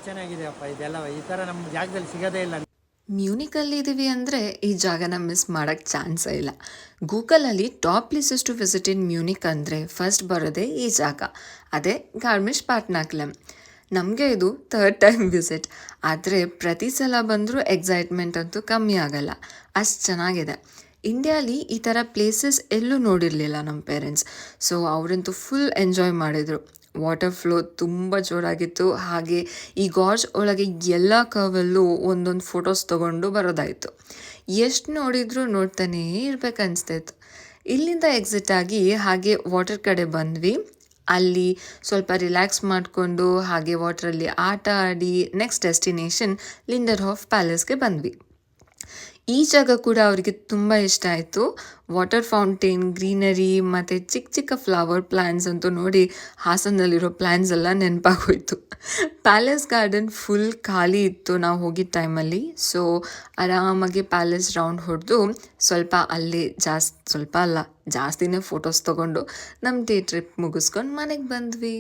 ಚೆನ್ನಾಗಿದೆಯಪ್ಪ ಇದೆಲ್ಲ. ಈ ಥರ ನಮ್ಮ ಜಾಗದಲ್ಲಿ ಸಿಗೋದೇ ಇಲ್ಲ. ಮ್ಯೂನಿಕಲ್ಲಿ ಇದ್ದೀವಿ ಅಂದರೆ ಈ ಜಾಗನ ಮಿಸ್ ಮಾಡೋಕ್ಕೆ ಚಾನ್ಸೇ ಇಲ್ಲ. ಗೂಗಲಲ್ಲಿ top places to visit in Munich ಅಂದರೆ ಫಸ್ಟ್ ಬರೋದೇ ಈ ಜಾಗ, ಅದೇ ಗಾರ್ಮಿಶ್ ಪಾಟ್ನಾಕ್ಲಮ್. ನಮಗೆ ಇದು ಥರ್ಡ್ ಟೈಮ್ ವಿಸಿಟ್, ಆದರೆ ಪ್ರತಿ ಸಲ ಬಂದರೂ ಎಕ್ಸೈಟ್ಮೆಂಟ್ ಅಂತೂ ಕಮ್ಮಿ ಆಗಲ್ಲ, ಅಷ್ಟು ಚೆನ್ನಾಗಿದೆ. ಇಂಡಿಯಾಲಿ ಈ ಥರ ಪ್ಲೇಸಸ್ ಎಲ್ಲೂ ನೋಡಿರಲಿಲ್ಲ ನಮ್ಮ ಪೇರೆಂಟ್ಸ್, ಸೊ ಅವರಂತೂ ಫುಲ್ ಎಂಜಾಯ್ ಮಾಡಿದರು. ವಾಟರ್ ಫ್ಲೋ ತುಂಬ ಜೋರಾಗಿತ್ತು, ಹಾಗೆ ಈ ಗಾರ್ಜ್ ಒಳಗೆ ಎಲ್ಲ ಕವಲ್ಲೂ ಒಂದೊಂದು ಫೋಟೋಸ್ ತೊಗೊಂಡು ಬರೋದಾಯಿತು. ಎಷ್ಟು ನೋಡಿದರೂ ನೋಡ್ತಾನೇ ಇರ್ಬೇಕನ್ನಿಸ್ತಾಯಿತ್ತು. ಇಲ್ಲಿಂದ ಎಕ್ಸಿಟ್ ಆಗಿ ಹಾಗೆ ವಾಟರ್ ಕಡೆ ಬಂದ್ವಿ. ಅಲ್ಲಿ ಸ್ವಲ್ಪ ರಿಲ್ಯಾಕ್ಸ್ ಮಾಡಿಕೊಂಡು ಹಾಗೆ ವಾಟ್ರಲ್ಲಿ ಆಟ ಆಡಿ ನೆಕ್ಸ್ಟ್ ಡೆಸ್ಟಿನೇಷನ್ ಲಿಂಡರ್ಹಾಫ್ ಪ್ಯಾಲೇಸ್ಗೆ ಬಂದ್ವಿ. ಈ ಜಾಗ ಕೂಡ ಅವರಿಗೆ ತುಂಬ ಇಷ್ಟ ಆಯಿತು. ವಾಟರ್ ಫೌಂಟೇನ್, ಗ್ರೀನರಿ ಮತ್ತು ಚಿಕ್ಕ ಚಿಕ್ಕ ಫ್ಲವರ್ ಪ್ಲ್ಯಾಂಟ್ಸ್ ಅಂತೂ ನೋಡಿ ಹಾಸನದಲ್ಲಿರೋ ಪ್ಲ್ಯಾಂಟ್ಸ್ ಎಲ್ಲ ನೆನಪಾಗೋಯ್ತು. ಪ್ಯಾಲೇಸ್ ಗಾರ್ಡನ್ ಫುಲ್ ಖಾಲಿ ಇತ್ತು ನಾವು ಹೋಗಿದ್ದ ಟೈಮಲ್ಲಿ, ಸೊ ಆರಾಮಾಗಿ ಪ್ಯಾಲೇಸ್ ರೌಂಡ್ ಹೊಡೆದು ಸ್ವಲ್ಪ ಅಲ್ಲೇ ಸ್ವಲ್ಪ ಅಲ್ಲ ಜಾಸ್ತಿನೇ ಫೋಟೋಸ್ ತೊಗೊಂಡು ನಮ್ಮ ಡೇ ಟ್ರಿಪ್ ಮುಗಿಸ್ಕೊಂಡು ಮನೆಗೆ ಬಂದ್ವಿ.